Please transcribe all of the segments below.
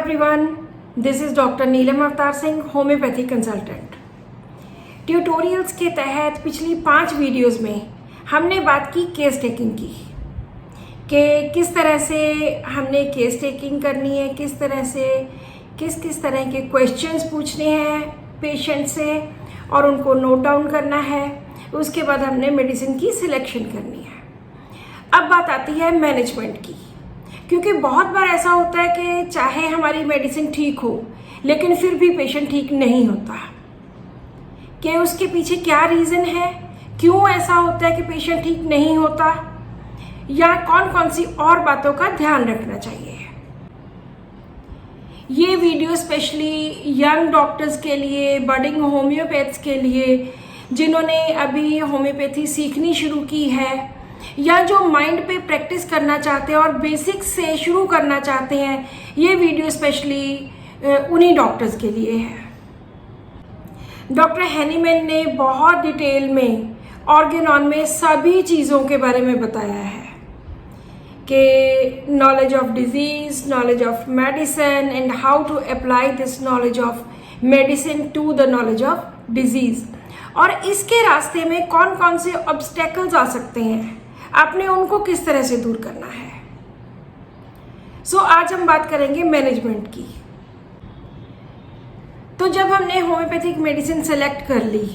everyone, this is Dr. Neelam Avtar Singh, homeopathy consultant. Tutorials के तहत पिछली 5 वीडियोस में हमने बात की केस टेकिंग की कि किस तरह से हमने केस टेकिंग करनी है, किस तरह से किस तरह के क्वेश्चंस पूछने हैं पेशेंट से और उनको नोट डाउन करना है। उसके बाद हमने मेडिसिन की सिलेक्शन करनी है। अब बात आती है मैनेजमेंट की, क्योंकि बहुत बार ऐसा होता है कि चाहे हमारी मेडिसिन ठीक हो लेकिन फिर भी पेशेंट ठीक नहीं होता। कि उसके पीछे क्या रीज़न है, क्यों ऐसा होता है कि पेशेंट ठीक नहीं होता, या कौन कौन सी और बातों का ध्यान रखना चाहिए। ये वीडियो स्पेशली यंग डॉक्टर्स के लिए, बडिंग होम्योपैथ्स के लिए, जिन्होंने अभी होम्योपैथी सीखनी शुरू की है या जो माइंड पे प्रैक्टिस करना चाहते हैं और बेसिक्स से शुरू करना चाहते हैं, ये वीडियो स्पेशली उन्हीं डॉक्टर्स के लिए है। डॉक्टर हैनीमैन ने बहुत डिटेल में ऑर्गेनॉन में सभी चीज़ों के बारे में बताया है कि knowledge of disease, knowledge of medicine and how to apply this knowledge of medicine to the knowledge of disease, और इसके रास्ते में कौन कौन से ऑब्स्टेकल्स आ सकते हैं, आपने उनको किस तरह से दूर करना है। सो आज हम बात करेंगे मैनेजमेंट की। तो जब हमने होम्योपैथिक मेडिसिन सेलेक्ट कर ली,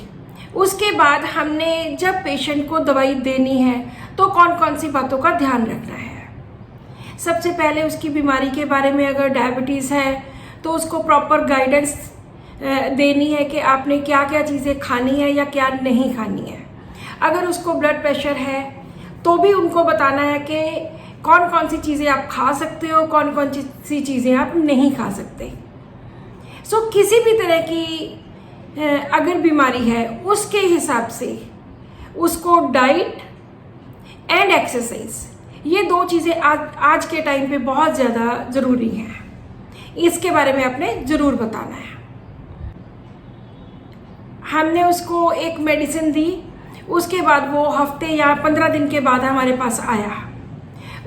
उसके बाद हमने जब पेशेंट को दवाई देनी है तो कौन कौन सी बातों का ध्यान रखना है। सबसे पहले उसकी बीमारी के बारे में, अगर डायबिटीज़ है तो उसको प्रॉपर गाइडेंस देनी है कि आपने क्या क्या चीज़ें खानी है या क्या नहीं खानी है। अगर उसको ब्लड प्रेशर है तो भी उनको बताना है कि कौन कौन सी चीज़ें आप खा सकते हो, कौन कौन सी चीज़ें आप नहीं खा सकते। सो किसी भी तरह की अगर बीमारी है उसके हिसाब से उसको डाइट एंड एक्सरसाइज, ये 2 चीज़ें आज के टाइम पे बहुत ज़्यादा ज़रूरी हैं। इसके बारे में आपने ज़रूर बताना है। हमने उसको एक मेडिसिन दी, उसके बाद वो हफ्ते या 15 दिन के बाद हमारे पास आया।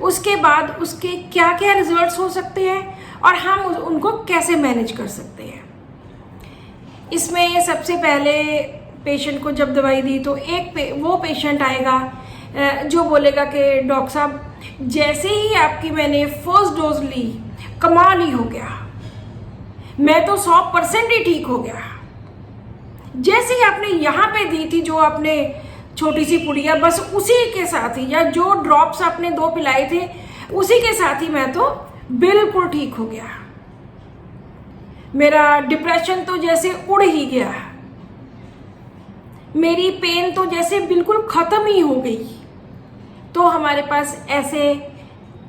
उसके बाद उसके क्या क्या रिजल्ट्स हो सकते हैं और हम उनको कैसे मैनेज कर सकते हैं। इसमें सबसे पहले पेशेंट को जब दवाई दी तो वो पेशेंट आएगा जो बोलेगा कि डॉक्टर साहब, जैसे ही आपकी मैंने फर्स्ट डोज ली, कमाल ही हो गया, मैं तो 100% ही ठीक हो गया। जैसे ही आपने यहाँ पे दी थी जो आपने छोटी सी पुड़िया, बस उसी के साथ ही, या जो ड्रॉप्स आपने 2 पिलाए थे उसी के साथ ही मैं तो बिल्कुल ठीक हो गया। मेरा डिप्रेशन तो जैसे उड़ ही गया, मेरी पेन तो जैसे बिल्कुल ख़त्म ही हो गई। तो हमारे पास ऐसे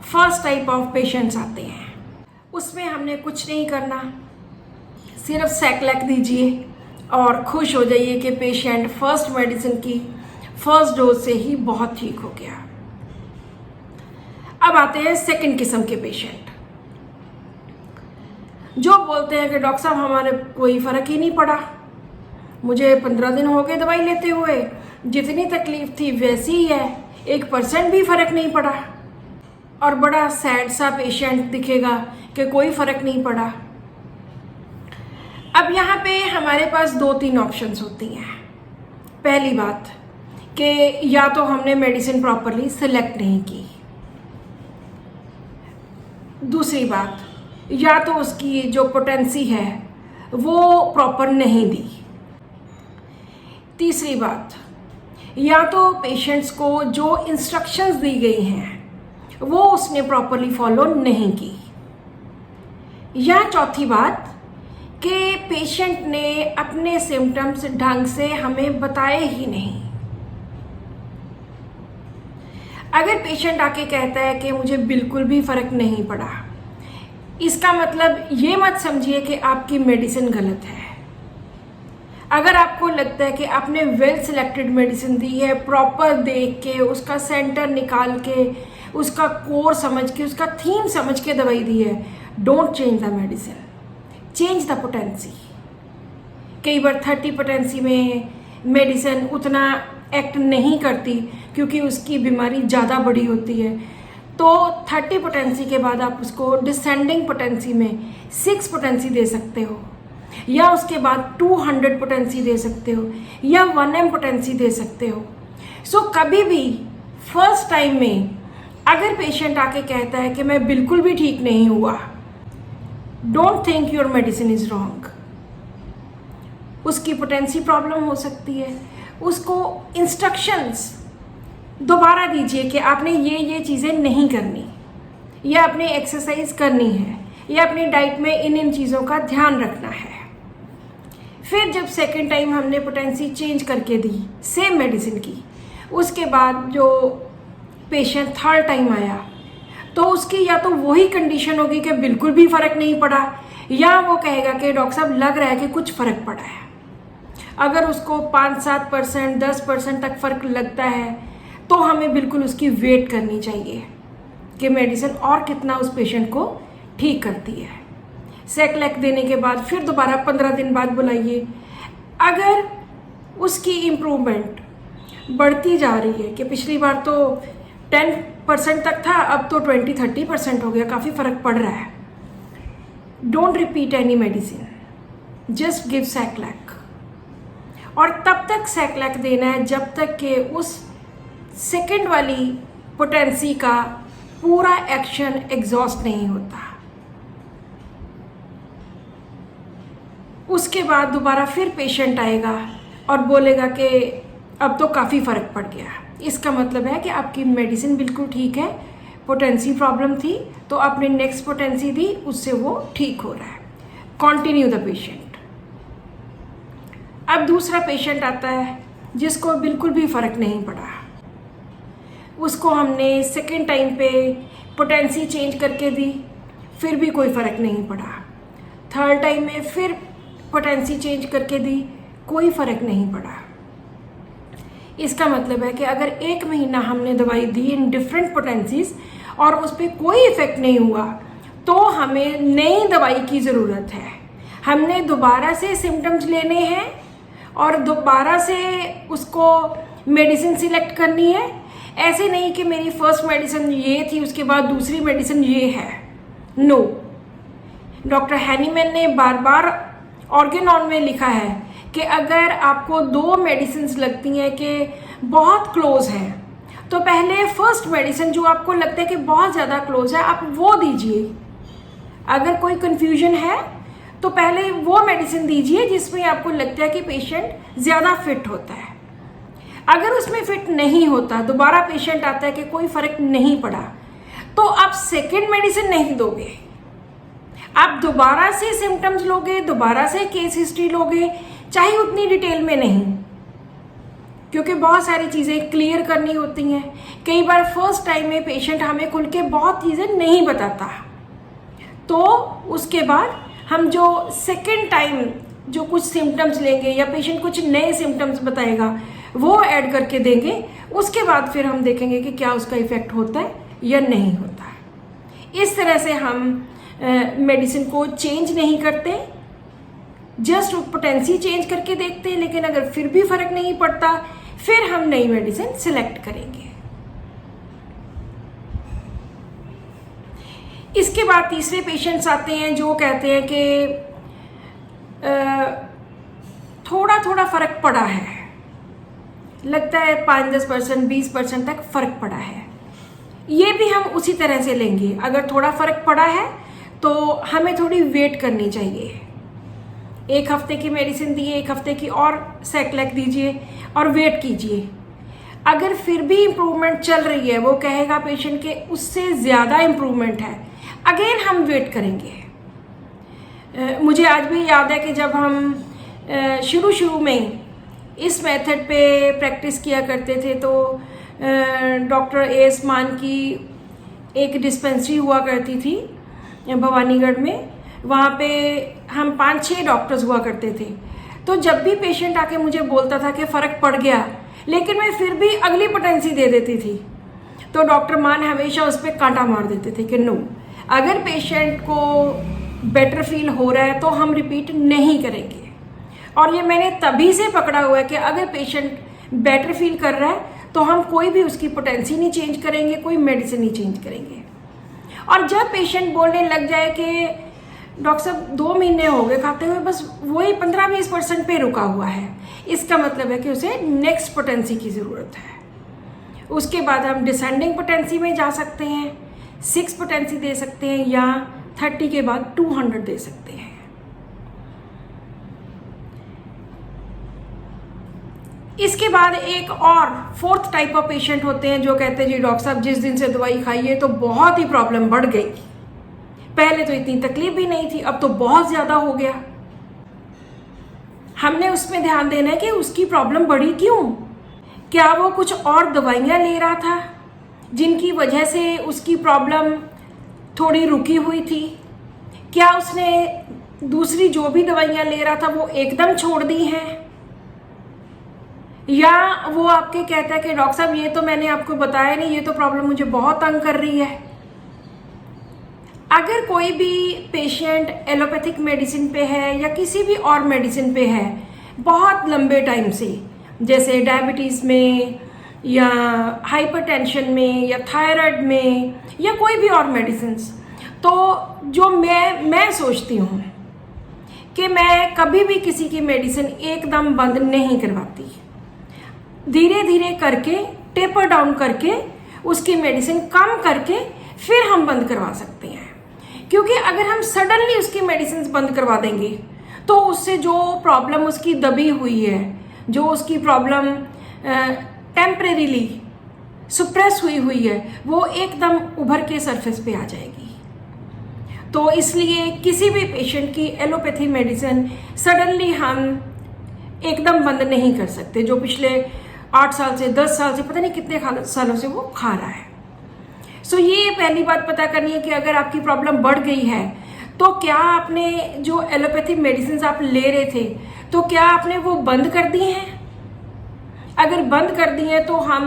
फर्स्ट टाइप ऑफ पेशेंट्स आते हैं। उसमें हमने कुछ नहीं करना, सिर्फ सैक्लेक दीजिए और खुश हो जाइए कि पेशेंट फर्स्ट मेडिसिन की फर्स्ट डोज से ही बहुत ठीक हो गया। अब आते हैं सेकंड किस्म के पेशेंट, जो बोलते हैं कि डॉक्टर साहब हमारे कोई फ़र्क ही नहीं पड़ा, मुझे 15 दिन हो गए दवाई लेते हुए, जितनी तकलीफ थी वैसी ही है, 1% भी फ़र्क नहीं पड़ा। और बड़ा सैड सा पेशेंट दिखेगा कि कोई फ़र्क नहीं पड़ा। अब यहाँ पे हमारे पास 2-3 ऑप्शंस होती हैं। पहली बात कि या तो हमने मेडिसिन प्रॉपरली सेलेक्ट नहीं की, दूसरी बात या तो उसकी जो पोटेंसी है वो प्रॉपर नहीं दी, तीसरी बात या तो पेशेंट्स को जो इंस्ट्रक्शंस दी गई हैं वो उसने प्रॉपरली फॉलो नहीं की, या चौथी बात कि पेशेंट ने अपने सिम्टम्स ढंग से हमें बताए ही नहीं। अगर पेशेंट आके कहता है कि मुझे बिल्कुल भी फ़र्क नहीं पड़ा, इसका मतलब ये मत समझिए कि आपकी मेडिसिन गलत है। अगर आपको लगता है कि आपने वेल सिलेक्टेड मेडिसिन दी है, प्रॉपर देख के, उसका सेंटर निकाल के, उसका कोर समझ के, उसका थीम समझ के दवाई दी है, don't change the medicine, change the potency. कई बार 30 पोटेंसी में मेडिसिन उतना एक्ट नहीं करती क्योंकि उसकी बीमारी ज़्यादा बड़ी होती है। तो 30 पोटेंसी के बाद आप उसको डिसेंडिंग पोटेंसी में 6 पोटेंसी दे सकते हो, या उसके बाद 200 पोटेंसी दे सकते हो, या 1M पोटेंसी दे सकते हो। सो कभी भी फर्स्ट टाइम में अगर पेशेंट आके कहता है कि मैं बिल्कुल भी ठीक नहीं हुआ, don't think your medicine is wrong. उसकी पोटेंसी प्रॉब्लम हो सकती है, उसको इंस्ट्रक्शंस दोबारा दीजिए कि आपने ये चीज़ें नहीं करनी, या आपने एक्सरसाइज करनी है, या अपनी डाइट में इन चीज़ों का ध्यान रखना है। फिर जब सेकेंड टाइम हमने पोटेंसी चेंज करके दी सेम मेडिसिन की, उसके बाद जो पेशेंट थर्ड टाइम आया तो उसकी या तो वही कंडीशन होगी कि बिल्कुल भी फ़र्क नहीं पड़ा, या वो कहेगा कि डॉक्टर साहब लग रहा है कि कुछ फ़र्क पड़ा है। अगर उसको 5-7%, 10% तक फ़र्क लगता है तो हमें बिल्कुल उसकी वेट करनी चाहिए कि मेडिसिन और कितना उस पेशेंट को ठीक करती है। सेकलैक देने के बाद फिर दोबारा 15 दिन बाद बुलाइए। अगर उसकी इम्प्रूवमेंट बढ़ती जा रही है कि पिछली बार तो 10% तक था, अब तो 20-30% हो गया, काफ़ी फ़र्क पड़ रहा है, don't repeat any medicine, just give सेकलैक। और तब तक सेकलैक देना है जब तक कि उस सेकेंड वाली पोटेंसी का पूरा एक्शन एग्जॉस्ट नहीं होता। उसके बाद दोबारा फिर पेशेंट आएगा और बोलेगा कि अब तो काफ़ी फ़र्क पड़ गया। इसका मतलब है कि आपकी मेडिसिन बिल्कुल ठीक है, पोटेंसी प्रॉब्लम थी तो आपने नेक्स्ट पोटेंसी दी, उससे वो ठीक हो रहा है। Continue the patient. अब दूसरा पेशेंट आता है जिसको बिल्कुल भी फ़र्क नहीं पड़ा, उसको हमने सेकेंड टाइम पे पोटेंसी चेंज करके दी, फिर भी कोई फ़र्क नहीं पड़ा। थर्ड टाइम में फिर पोटेंसी चेंज करके दी, कोई फ़र्क नहीं पड़ा। इसका मतलब है कि अगर 1 महीना हमने दवाई दी इन डिफरेंट पोटेंसीज और उस पर कोई इफ़ेक्ट नहीं हुआ तो हमें नई दवाई की ज़रूरत है। हमने दोबारा से सिम्टम्स लेने हैं और दोबारा से उसको मेडिसिन सिलेक्ट करनी है। ऐसे नहीं कि मेरी फर्स्ट मेडिसिन ये थी, उसके बाद दूसरी मेडिसिन ये है। नो, डॉक्टर हैनीमैन ने बार बार ऑर्गेनॉन में लिखा है कि अगर आपको 2 मेडिसिन लगती हैं कि बहुत क्लोज हैं तो पहले फर्स्ट मेडिसिन जो आपको लगता है कि बहुत ज़्यादा क्लोज है आप वो दीजिए। अगर कोई कन्फ्यूजन है तो पहले वो मेडिसिन दीजिए जिसमें आपको लगता है कि पेशेंट ज़्यादा फिट होता है। अगर उसमें फिट नहीं होता, दोबारा पेशेंट आता है कि कोई फ़र्क नहीं पड़ा, तो आप सेकेंड मेडिसिन नहीं दोगे, आप दोबारा से सिम्टम्स लोगे, दोबारा से केस हिस्ट्री लोगे, चाहे उतनी डिटेल में नहीं, क्योंकि बहुत सारी चीज़ें क्लियर करनी होती हैं। कई बार फर्स्ट टाइम में पेशेंट हमें खुल के बहुत चीज़ें नहीं बताता, तो उसके बाद हम जो सेकेंड टाइम जो कुछ सिम्टम्स लेंगे या पेशेंट कुछ नए सिम्टम्स बताएगा वो ऐड करके देंगे। उसके बाद फिर हम देखेंगे कि क्या उसका इफ़ेक्ट होता है या नहीं होता है। इस तरह से हम मेडिसिन को चेंज नहीं करते, जस्ट पोटेंसी चेंज करके देखते हैं, लेकिन अगर फिर भी फ़र्क नहीं पड़ता फिर हम नई मेडिसिन सिलेक्ट करेंगे। इसके बाद तीसरे पेशेंट्स आते हैं जो कहते हैं कि थोड़ा थोड़ा फ़र्क पड़ा है, लगता है 5-10%, 20% तक फ़र्क पड़ा है। ये भी हम उसी तरह से लेंगे। अगर थोड़ा फ़र्क पड़ा है तो हमें थोड़ी वेट करनी चाहिए। 1 हफ्ते की मेडिसिन दी, 1 हफ्ते की और सेकलैक दीजिए और वेट कीजिए। अगर फिर भी इम्प्रूवमेंट चल रही है, वो कहेगा पेशेंट के उससे ज़्यादा इम्प्रूवमेंट है, अगेन हम वेट करेंगे। मुझे आज भी याद है कि जब हम शुरू में इस मेथड पे प्रैक्टिस किया करते थे तो डॉक्टर एस मान की एक डिस्पेंसरी हुआ करती थी भवानीगढ़ में। वहाँ पे हम 5-6 डॉक्टर्स हुआ करते थे। तो जब भी पेशेंट आके मुझे बोलता था कि फ़र्क पड़ गया, लेकिन मैं फिर भी अगली पोटेंसी दे देती थी, तो डॉक्टर मान हमेशा उस पर कांटा मार देते थे कि नो, अगर पेशेंट को बेटर फील हो रहा है तो हम रिपीट नहीं करेंगे। और ये मैंने तभी से पकड़ा हुआ है कि अगर पेशेंट बेटर फील कर रहा है तो हम कोई भी उसकी पोटेंसी नहीं चेंज करेंगे, कोई मेडिसिन नहीं चेंज करेंगे। और जब पेशेंट बोलने लग जाए कि डॉक्टर साहब 2 महीने हो गए खाते हुए, बस वही 15-20% पे रुका हुआ है, इसका मतलब है कि उसे नेक्स्ट पोटेंसी की ज़रूरत है। उसके बाद हम डिसेंडिंग पोटेंसी में जा सकते हैं, 6 पोटेंसी दे सकते हैं, या 30 के बाद 200 दे सकते हैं। इसके बाद एक और 4th टाइप ऑफ पेशेंट होते हैं जो कहते हैं जी डॉक्टर साहब जिस दिन से दवाई खाई है तो बहुत ही प्रॉब्लम बढ़ गई, पहले तो इतनी तकलीफ भी नहीं थी, अब तो बहुत ज़्यादा हो गया। हमने उसमें ध्यान देना है कि उसकी प्रॉब्लम बढ़ी क्यों। क्या वो कुछ और दवाइयाँ ले रहा था जिनकी वजह से उसकी प्रॉब्लम थोड़ी रुकी हुई थी? क्या उसने दूसरी जो भी दवाइयाँ ले रहा था वो एकदम छोड़ दी हैं? या वो आपके कहता है कि डॉक्टर साहब ये तो मैंने आपको बताया नहीं, ये तो प्रॉब्लम मुझे बहुत तंग कर रही है। अगर कोई भी पेशेंट एलोपैथिक मेडिसिन पे है या किसी भी और मेडिसिन पे है बहुत लंबे टाइम से, जैसे डायबिटीज़ में या हाइपरटेंशन में या थायराइड में या कोई भी और मेडिसिन, तो जो मैं सोचती हूँ कि मैं कभी भी किसी की मेडिसिन एकदम बंद नहीं करवाती। धीरे धीरे करके, टेपर डाउन करके, उसकी मेडिसिन कम करके फिर हम बंद करवा सकते हैं। क्योंकि अगर हम सडनली उसकी मेडिसिन बंद करवा देंगे तो उससे जो प्रॉब्लम उसकी दबी हुई है, जो उसकी प्रॉब्लम टेम्परेरीली सुप्रेस हुई है, वो एकदम उभर के सरफेस पे आ जाएगी। तो इसलिए किसी भी पेशेंट की एलोपैथी मेडिसिन सडनली हम एकदम बंद नहीं कर सकते, जो पिछले 8 साल से 10 साल से पता नहीं कितने सालों से वो खा रहा है। सो ये पहली बात पता करनी है कि अगर आपकी प्रॉब्लम बढ़ गई है तो क्या आपने जो एलोपैथी मेडिसिन आप ले रहे थे तो क्या आपने वो बंद कर दी हैं? अगर बंद कर दी हैं तो हम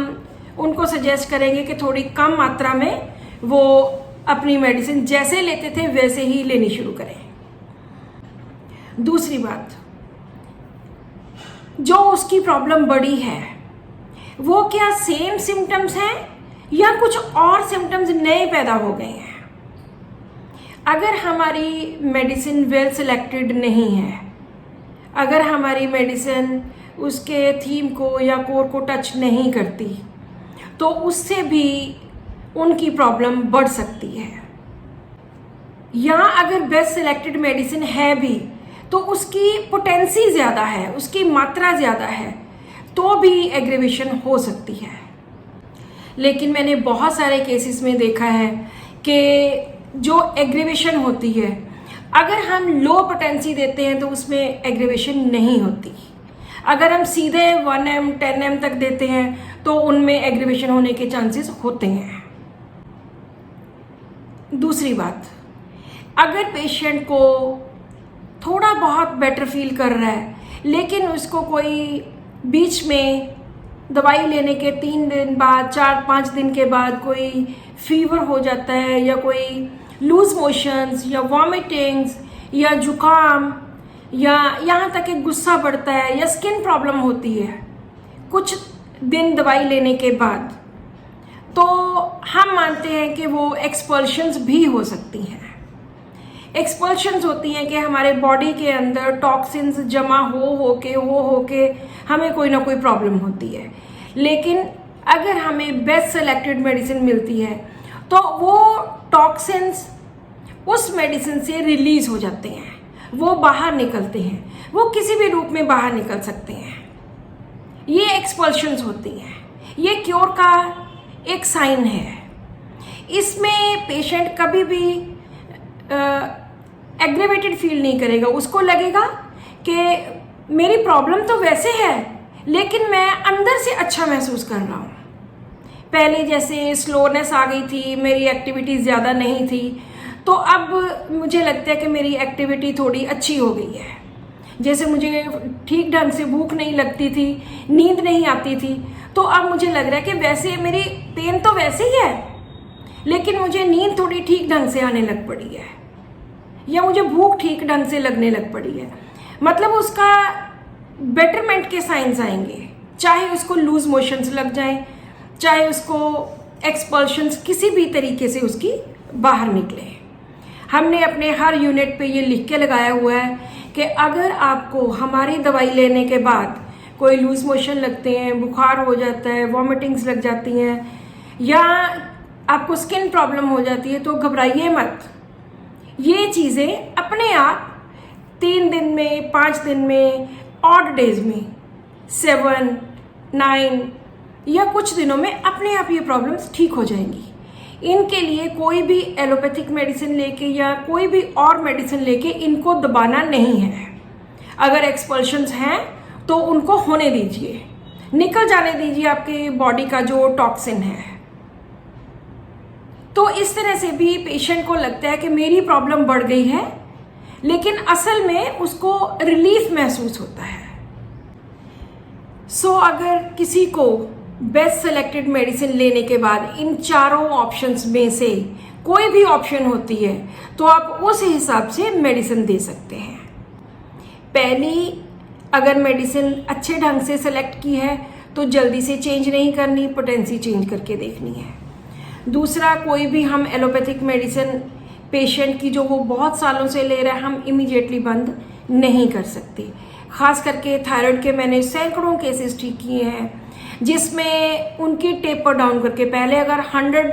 उनको सजेस्ट करेंगे कि थोड़ी कम मात्रा में वो अपनी मेडिसिन जैसे लेते थे वैसे ही लेनी शुरू करें। दूसरी बात, जो उसकी प्रॉब्लम बढ़ी है वो क्या सेम सिम्टम्स हैं या कुछ और सिम्टम्स नए पैदा हो गए हैं? अगर हमारी मेडिसिन वेल सिलेक्टेड नहीं है, अगर हमारी मेडिसिन उसके थीम को या कोर को टच नहीं करती, तो उससे भी उनकी प्रॉब्लम बढ़ सकती है। या अगर बेस्ट सिलेक्टेड मेडिसिन है भी तो उसकी पोटेंसी ज़्यादा है, उसकी मात्रा ज़्यादा है, तो भी एग्रेवेशन हो सकती है। लेकिन मैंने बहुत सारे केसेस में देखा है कि जो एग्रेवेशन होती है, अगर हम लो पोटेंसी देते हैं तो उसमें एग्रेवेशन नहीं होती। अगर हम सीधे 1M 10M तक देते हैं तो उनमें एग्रेवेशन होने के चांसेस होते हैं। दूसरी बात, अगर पेशेंट को थोड़ा बहुत बेटर फील कर रहा है लेकिन उसको कोई बीच में दवाई लेने के 3 दिन बाद, 4-5 दिन के बाद कोई फीवर हो जाता है या कोई लूज मोशंस या वॉमिटिंग्स या जुकाम या यहाँ तक कि गुस्सा बढ़ता है या स्किन प्रॉब्लम होती है कुछ दिन दवाई लेने के बाद, तो हम मानते हैं कि वो एक्सपल्शंस भी हो सकती हैं। एक्सपल्शंस होती हैं कि हमारे बॉडी के अंदर टॉक्सिन्स जमा हो के हमें कोई ना कोई प्रॉब्लम होती है। लेकिन अगर हमें बेस्ट सेलेक्टेड मेडिसिन मिलती है तो वो टॉक्सिन्स उस मेडिसिन से रिलीज हो जाते हैं, वो बाहर निकलते हैं, वो किसी भी रूप में बाहर निकल सकते हैं। ये एक्सपल्शंस होती हैं, ये क्योर का एक साइन है। इसमें पेशेंट कभी भी एग्रेवेटेड फील नहीं करेगा, उसको लगेगा कि मेरी प्रॉब्लम तो वैसे है लेकिन मैं अंदर से अच्छा महसूस कर रहा हूँ। पहले जैसे स्लोनेस आ गई थी, मेरी एक्टिविटी ज़्यादा नहीं थी, तो अब मुझे लगता है कि मेरी एक्टिविटी थोड़ी अच्छी हो गई है। जैसे मुझे ठीक ढंग से भूख नहीं लगती थी, नींद नहीं आती थी, तो अब मुझे लग रहा है कि वैसे मेरी पेन तो वैसे ही है लेकिन मुझे नींद थोड़ी ठीक ढंग से आने लग पड़ी है या मुझे भूख ठीक ढंग से लगने लग पड़ी है। मतलब उसका बेटरमेंट के साइंस आएंगे, चाहे उसको लूज मोशंस लग जाएं, चाहे उसको एक्सपल्शंस किसी भी तरीके से उसकी बाहर निकले। हमने अपने हर यूनिट पे ये लिख के लगाया हुआ है कि अगर आपको हमारी दवाई लेने के बाद कोई लूज मोशन लगते हैं, बुखार हो जाता है, वॉमिटिंग्स लग जाती हैं या आपको स्किन प्रॉब्लम हो जाती है तो घबराइए मत। ये चीज़ें अपने आप 3 दिन में, 5 दिन में, ऑड डेज में, 7, 9 या कुछ दिनों में अपने आप ये प्रॉब्लम्स ठीक हो जाएंगी। इनके लिए कोई भी एलोपैथिक मेडिसिन लेके या कोई भी और मेडिसिन लेके इनको दबाना नहीं है। अगर एक्सपल्शंस हैं तो उनको होने दीजिए, निकल जाने दीजिए आपके बॉडी का जो टॉक्सिन है। तो इस तरह से भी पेशेंट को लगता है कि मेरी प्रॉब्लम बढ़ गई है, लेकिन असल में उसको रिलीफ महसूस होता है। सो अगर किसी को बेस्ट सेलेक्टेड मेडिसिन लेने के बाद इन चारों ऑप्शंस में से कोई भी ऑप्शन होती है तो आप उस हिसाब से मेडिसिन दे सकते हैं। पहली, अगर मेडिसिन अच्छे ढंग से सेलेक्ट की है तो जल्दी से चेंज नहीं करनी, पोटेंसी चेंज करके देखनी है। दूसरा, कोई भी हम एलोपैथिक मेडिसिन पेशेंट की जो वो बहुत सालों से ले रहा है हम इमीडिएटली बंद नहीं कर सकते। खास करके थायराइड के मैंने सैकड़ों केसेस ठीक किए हैं जिसमें उनकी टेपर डाउन करके, पहले अगर 100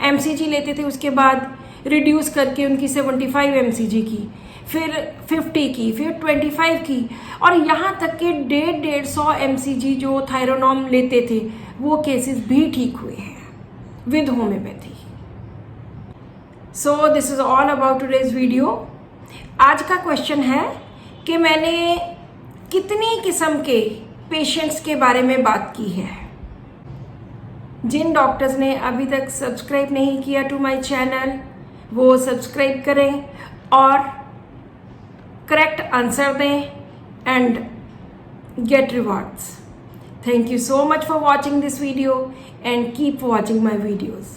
mcg लेते थे उसके बाद रिड्यूस करके उनकी 75 mcg की, फिर 50 की, फिर 25 की, और यहाँ तक कि 150 mcg जो थायरोनॉम लेते थे वो केसेस भी ठीक हुए हैं with homeopathy. So this is all about today's video. आज का क्वेश्चन है कि मैंने कितनी किस्म के पेशेंट्स के बारे में बात की है। जिन डॉक्टर्स ने अभी तक सब्सक्राइब नहीं किया टू माय चैनल वो सब्सक्राइब करें और करेक्ट आंसर दें and gate rewards. Thank you so much for watching this video and keep watching my videos.